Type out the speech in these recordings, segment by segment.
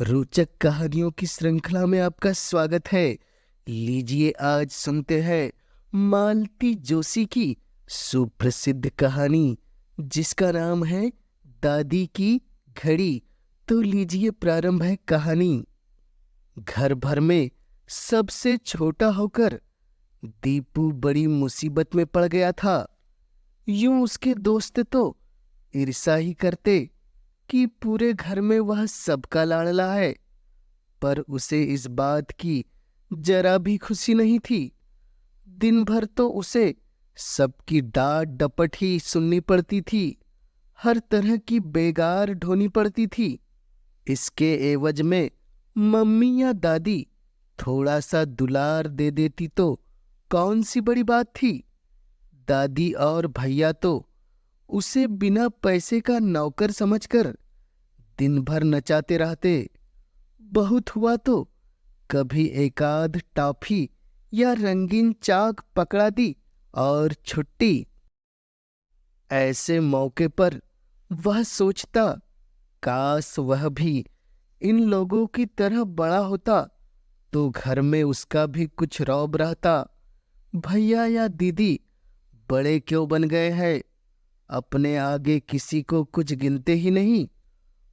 रोचक कहानियों की श्रृंखला में आपका स्वागत है। लीजिए आज सुनते हैं मालती जोशी की सुप्रसिद्ध कहानी जिसका नाम है दादी की घड़ी। तो लीजिए प्रारंभ है कहानी। घर भर में सबसे छोटा होकर दीपू बड़ी मुसीबत में पड़ गया था। यूं उसके दोस्त तो ईर्ष्या ही करते कि पूरे घर में वह सबका लाडला है, पर उसे इस बात की जरा भी खुशी नहीं थी। दिन भर तो उसे सबकी डांट डपट ही सुननी पड़ती थी, हर तरह की बेगार ढोनी पड़ती थी। इसके एवज में मम्मी या दादी थोड़ा सा दुलार दे देती तो कौन सी बड़ी बात थी। दादी और भैया तो उसे बिना पैसे का नौकर समझकर दिन भर नचाते रहते। बहुत हुआ तो कभी एकाध टॉफी या रंगीन चाक पकड़ा दी और छुट्टी। ऐसे मौके पर वह सोचता, काश वह भी इन लोगों की तरह बड़ा होता तो घर में उसका भी कुछ रौब रहता। भैया या दीदी बड़े क्यों बन गए हैं, अपने आगे किसी को कुछ गिनते ही नहीं।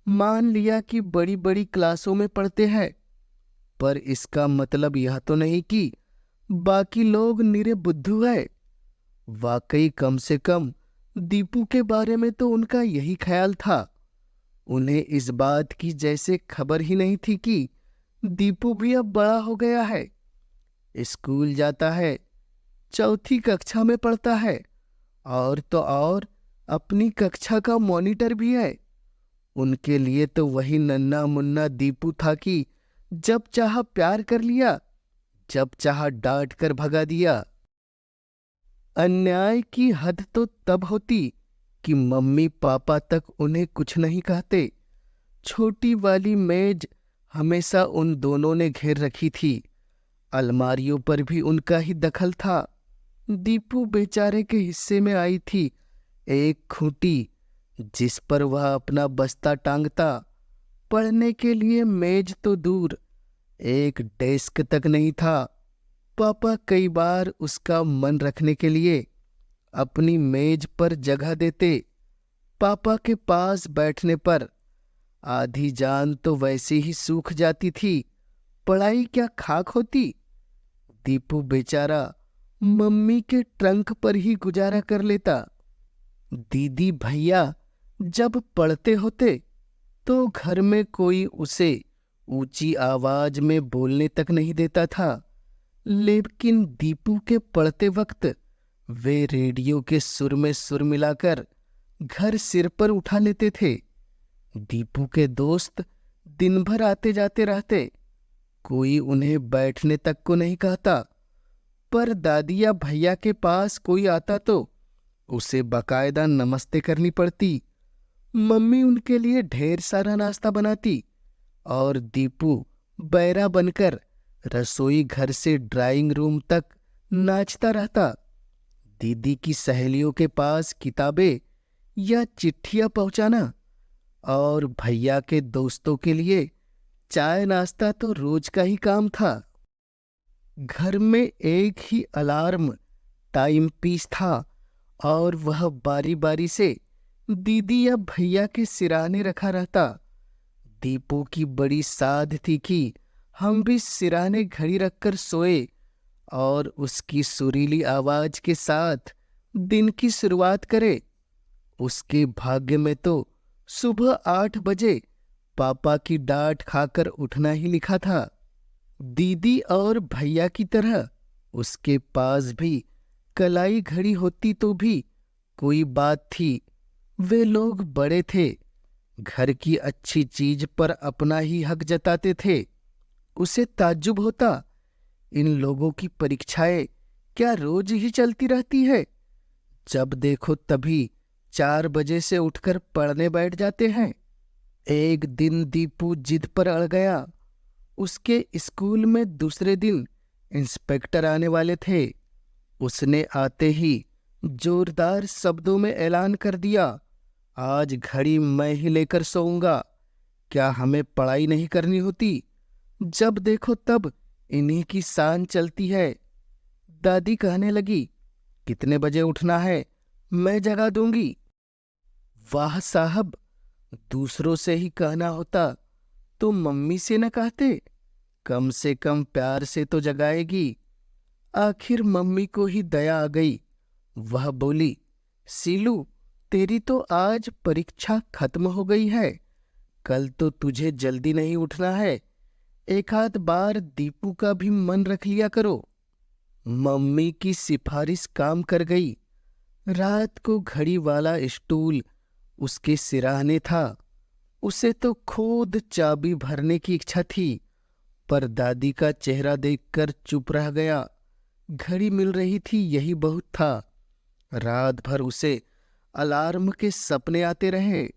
मान लिया कि बड़ी बड़ी क्लासों में पढ़ते हैं, पर इसका मतलब यह तो नहीं कि बाकी लोग निरे बुद्धू है। वाकई कम से कम दीपू के बारे में तो उनका यही ख्याल था। उन्हें इस बात की जैसे खबर ही नहीं थी कि दीपू भी अब बड़ा हो गया है, स्कूल जाता है, चौथी कक्षा में पढ़ता है, और तो और अपनी कक्षा का मॉनिटर भी है। उनके लिए तो वही नन्हा मुन्ना दीपू था कि जब चाहा प्यार कर लिया, जब चाहा डांट कर भगा दिया। अन्याय की हद तो तब होती कि मम्मी पापा तक उन्हें कुछ नहीं कहते। छोटी वाली मेज हमेशा उन दोनों ने घेर रखी थी। अलमारियों पर भी उनका ही दखल था। दीपू बेचारे के हिस्से में आई थी एक खूंटी जिस पर वह अपना बस्ता टांगता। पढ़ने के लिए मेज तो दूर, एक डेस्क तक नहीं था। पापा कई बार उसका मन रखने के लिए अपनी मेज पर जगह देते। पापा के पास बैठने पर आधी जान तो वैसे ही सूख जाती थी, पढ़ाई क्या खाक होती। दीपू बेचारा मम्मी के ट्रंक पर ही गुजारा कर लेता। दीदी भैया जब पढ़ते होते तो घर में कोई उसे ऊंची आवाज में बोलने तक नहीं देता था, लेकिन दीपू के पढ़ते वक्त वे रेडियो के सुर में सुर मिलाकर घर सिर पर उठा लेते थे। दीपू के दोस्त दिन भर आते जाते रहते, कोई उन्हें बैठने तक को नहीं कहता, पर दादी या भैया के पास कोई आता तो उसे बाकायदा नमस्ते करनी पड़ती। मम्मी उनके लिए ढेर सारा नाश्ता बनाती और दीपू बैरा बनकर रसोई घर से ड्राइंग रूम तक नाचता रहता। दीदी की सहेलियों के पास किताबें या चिट्ठियां पहुंचाना और भैया के दोस्तों के लिए चाय नाश्ता तो रोज का ही काम था। घर में एक ही अलार्म टाइम पीस था और वह बारी बारी से दीदी या भैया के सिराने रखा रहता। दीपू की बड़ी साध थी कि हम भी सिराने घड़ी रखकर सोए और उसकी सुरीली आवाज के साथ दिन की शुरुआत करे। उसके भाग्य में तो सुबह 8 बजे पापा की डांट खाकर उठना ही लिखा था। दीदी और भैया की तरह उसके पास भी कलाई घड़ी होती तो भी कोई बात थी। वे लोग बड़े थे, घर की अच्छी चीज पर अपना ही हक जताते थे। उसे ताज्जुब होता, इन लोगों की परीक्षाएं क्या रोज ही चलती रहती है। जब देखो तभी 4 बजे से उठकर पढ़ने बैठ जाते हैं। एक दिन दीपू जिद पर अड़ गया। उसके स्कूल में दूसरे दिन इंस्पेक्टर आने वाले थे। उसने आते ही जोरदार शब्दों में ऐलान कर दिया, आज घड़ी मैं ही लेकर सोऊंगा। क्या हमें पढ़ाई नहीं करनी होती? जब देखो तब इन्हीं की शान चलती है। दादी कहने लगी, कितने बजे उठना है? मैं जगा दूंगी। वाह साहब, दूसरों से ही कहना होता तो मम्मी से न कहते। कम से कम प्यार से तो जगाएगी। आखिर मम्मी को ही दया आ गई। वह बोली, सीलू, तेरी तो आज परीक्षा खत्म हो गई है। कल तो तुझे जल्दी नहीं उठना है। एक आध बार दीपू का भी मन रख लिया करो। मम्मी की सिफारिश काम कर गई। रात को घड़ी वाला स्टूल उसके सिराहने था। उसे तो खुद चाबी भरने की इच्छा थी, पर दादी का चेहरा देखकर चुप रह गया। घड़ी मिल रही थी, यही बहुत था। रात भर उसे अलार्म के सपने आते रहे।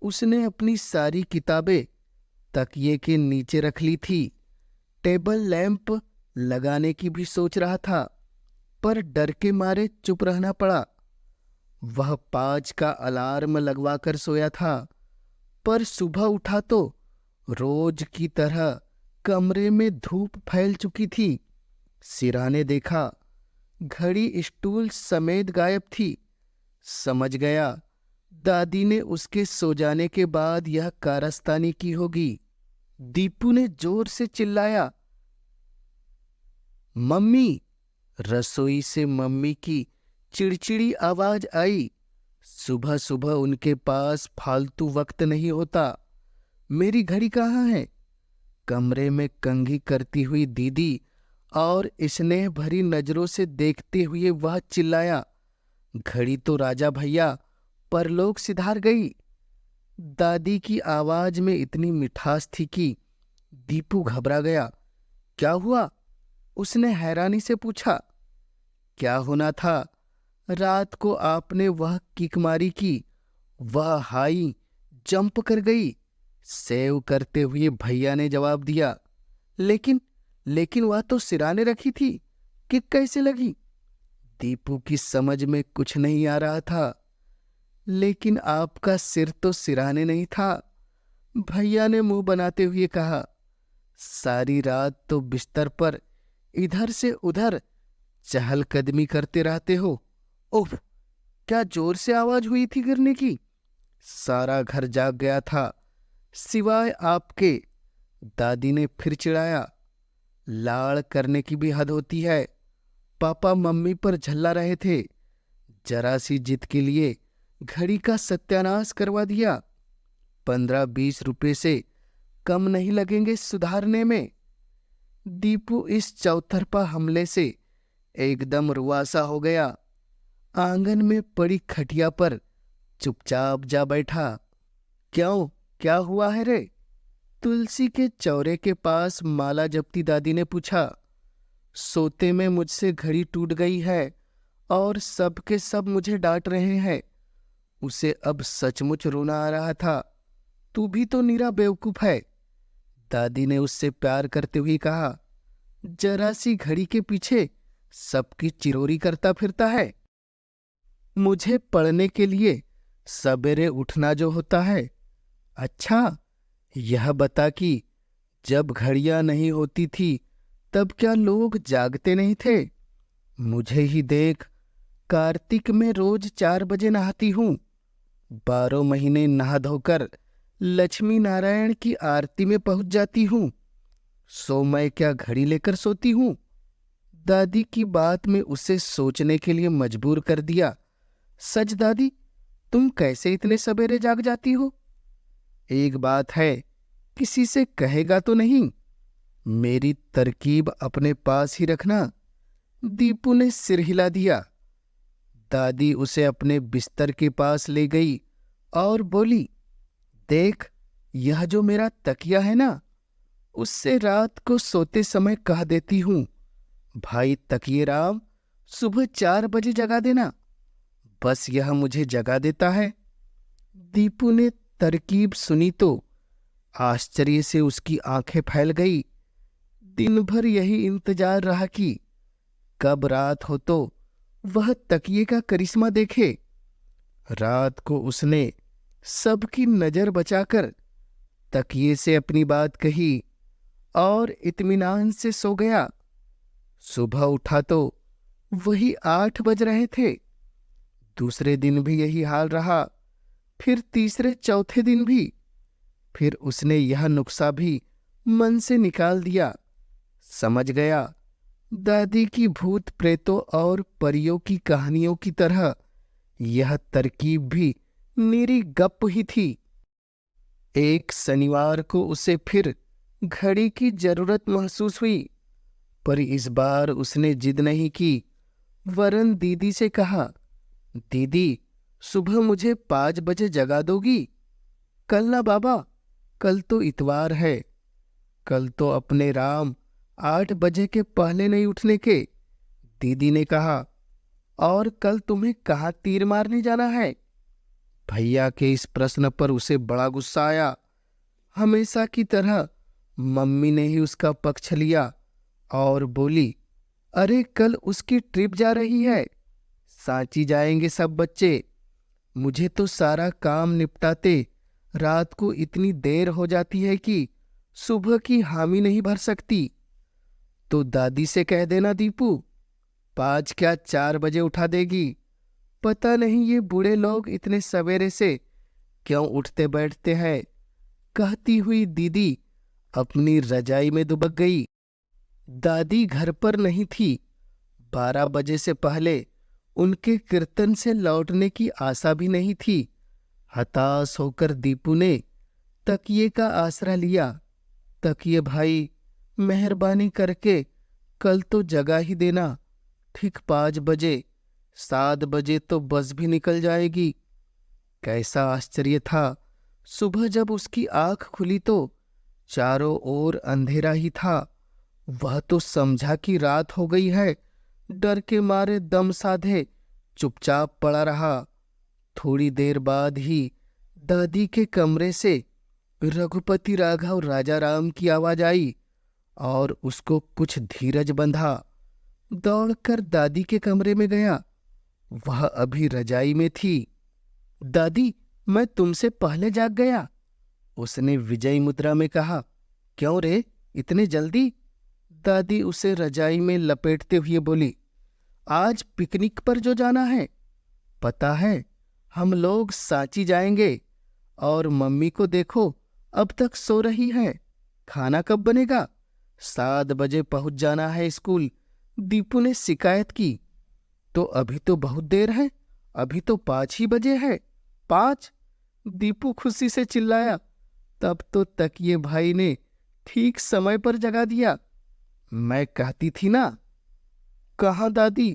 उसने अपनी सारी किताबें तकिए के नीचे रख ली थी। टेबल लैंप लगाने की भी सोच रहा था, पर डर के मारे चुप रहना पड़ा। वह 5 का अलार्म लगवाकर सोया था, पर सुबह उठा तो रोज की तरह कमरे में धूप फैल चुकी थी। सिराने देखा, घड़ी स्टूल समेत गायब थी। समझ गया, दादी ने उसके सो जाने के बाद यह कारस्तानी की होगी। दीपू ने जोर से चिल्लाया, मम्मी! रसोई से मम्मी की चिड़चिड़ी आवाज आई। सुबह सुबह उनके पास फालतू वक्त नहीं होता। मेरी घड़ी कहाँ है? कमरे में कंघी करती हुई दीदी और स्नेह भरी नजरों से देखते हुए वह चिल्लाया, घड़ी तो राजा भैया परलोक सिधार गई। दादी की आवाज में इतनी मिठास थी कि दीपू घबरा गया। क्या हुआ? उसने हैरानी से पूछा। क्या होना था? रात को आपने वह किक मारी की, वह हाई जंप कर गई। सेव करते हुए भैया ने जवाब दिया। लेकिन लेकिन वह तो सिराने रखी थी, किक कैसे लगी? दीपू की समझ में कुछ नहीं आ रहा था। लेकिन आपका सिर तो सिराने नहीं था, भैया ने मुंह बनाते हुए कहा। सारी रात तो बिस्तर पर इधर से उधर चहलकदमी करते रहते हो। ओह, क्या जोर से आवाज हुई थी गिरने की? सारा घर जाग गया था, सिवाय आपके। दादी ने फिर चिढ़ाया। लाड़ करने की भी हद होती है। पापा मम्मी पर झल्ला रहे थे। जरा सी जिद के लिए घड़ी का सत्यानाश करवा दिया। 15-20 रुपए से कम नहीं लगेंगे सुधारने में। दीपू इस चौतरफा हमले से एकदम रुआसा हो गया। आंगन में पड़ी खटिया पर चुपचाप जा बैठा। क्यों, क्या हुआ है रे? तुलसी के चौरे के पास माला जपती दादी ने पूछा। सोते में मुझसे घड़ी टूट गई है और सब के सब मुझे डांट रहे हैं। उसे अब सचमुच रोना आ रहा था। तू भी तो नीरा बेवकूफ है, दादी ने उससे प्यार करते हुए कहा। जरा सी घड़ी के पीछे सबकी चिरोरी करता फिरता है। मुझे पढ़ने के लिए सवेरे उठना जो होता है। अच्छा, यह बता कि जब घड़ियां नहीं होती थी तब क्या लोग जागते नहीं थे? मुझे ही देख, कार्तिक में रोज 4 बजे नहाती हूँ। 12 महीने नहा धोकर लक्ष्मी नारायण की आरती में पहुंच जाती हूँ। सो मैं क्या घड़ी लेकर सोती हूँ? दादी की बात में उसे सोचने के लिए मजबूर कर दिया। सच दादी, तुम कैसे इतने सवेरे जाग जाती हो? एक बात है, किसी से कहेगा तो नहीं? मेरी तरकीब अपने पास ही रखना। दीपू ने सिर हिला दिया। दादी उसे अपने बिस्तर के पास ले गई और बोली, देख, यह जो मेरा तकिया है ना, उससे रात को सोते समय कह देती हूँ, भाई तकिए राम, सुबह 4 बजे जगा देना। बस यह मुझे जगा देता है। दीपू ने तरकीब सुनी तो आश्चर्य से उसकी आंखें फैल गई। दिन भर यही इंतजार रहा कि कब रात हो तो वह तकिए का करिश्मा देखे। रात को उसने सबकी नजर बचाकर तकिए से अपनी बात कही और इत्मीनान से सो गया। सुबह उठा तो वही 8 बज रहे थे। दूसरे दिन भी यही हाल रहा, फिर तीसरे चौथे दिन भी। फिर उसने यह नुक्सा भी मन से निकाल दिया। समझ गया दादी की भूत प्रेतों और परियों की कहानियों की तरह यह तरकीब भी निरी गप ही थी। एक शनिवार को उसे फिर घड़ी की जरूरत महसूस हुई, पर इस बार उसने जिद नहीं की, वरन दीदी से कहा, दीदी, सुबह मुझे 5 बजे जगा दोगी? कल ना बाबा, कल तो इतवार है। कल तो अपने राम 8 बजे के पहले नहीं उठने के। दीदी ने कहा, और कल तुम्हें कहाँ तीर मारने जाना है? भैया के इस प्रश्न पर उसे बड़ा गुस्सा आया। हमेशा की तरह मम्मी ने ही उसका पक्ष लिया और बोली, अरे कल उसकी ट्रिप जा रही है, सांची जाएंगे सब बच्चे। मुझे तो सारा काम निपटाते रात को इतनी देर हो जाती है कि सुबह की हामी नहीं भर सकती। तो दादी से कह देना दीपू, 5 क्या 4 बजे उठा देगी। पता नहीं ये बूढ़े लोग इतने सवेरे से क्यों उठते बैठते हैं। कहती हुई दीदी अपनी रजाई में दुबक गई। दादी घर पर नहीं थी। 12 बजे से पहले उनके कीर्तन से लौटने की आशा भी नहीं थी। हताश होकर दीपू ने तकिए का आसरा लिया। तकिए भाई, मेहरबानी करके कल तो जगा ही देना। ठीक 5 बजे, 7 बजे तो बस भी निकल जाएगी। कैसा आश्चर्य था, सुबह जब उसकी आंख खुली तो चारों ओर अंधेरा ही था। वह तो समझा कि रात हो गई है। डर के मारे दम साधे चुपचाप पड़ा रहा। थोड़ी देर बाद ही दादी के कमरे से रघुपति राघव राजाराम की आवाज आई और उसको कुछ धीरज बंधा। दौड़कर दादी के कमरे में गया। वह अभी रजाई में थी। दादी, मैं तुमसे पहले जाग गया, उसने विजयी मुद्रा में कहा। क्यों रे, इतने जल्दी? दादी उसे रजाई में लपेटते हुए बोली, आज पिकनिक पर जो जाना है, पता है, हम लोग सांची जाएंगे। और मम्मी को देखो, अब तक सो रही है। खाना कब बनेगा? 7 बजे पहुंच जाना है स्कूल, दीपू ने शिकायत की। तो अभी तो बहुत देर है, अभी तो 5 ही बजे है। 5? दीपू खुशी से चिल्लाया। तब तो तकिए भाई ने ठीक समय पर जगा दिया। मैं कहती थी ना। कहाँ दादी?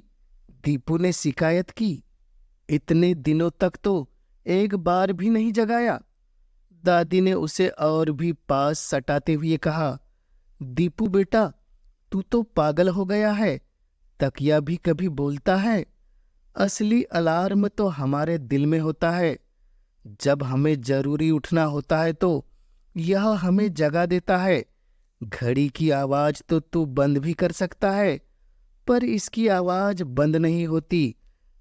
दीपू ने शिकायत की। इतने दिनों तक तो एक बार भी नहीं जगाया। दादी ने उसे और भी पास सटाते हुए कहा, दीपू बेटा, तू तो पागल हो गया है। तकिया भी कभी बोलता है? असली अलार्म तो हमारे दिल में होता है। जब हमें जरूरी उठना होता है तो यह हमें जगा देता है। घड़ी की आवाज तो तू बंद भी कर सकता है, पर इसकी आवाज बंद नहीं होती,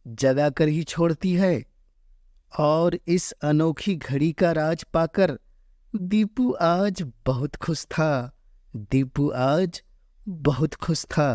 जगा कर ही छोड़ती है। और इस अनोखी घड़ी का राज पाकर दीपू आज बहुत खुश था। दीपू आज बहुत खुश था।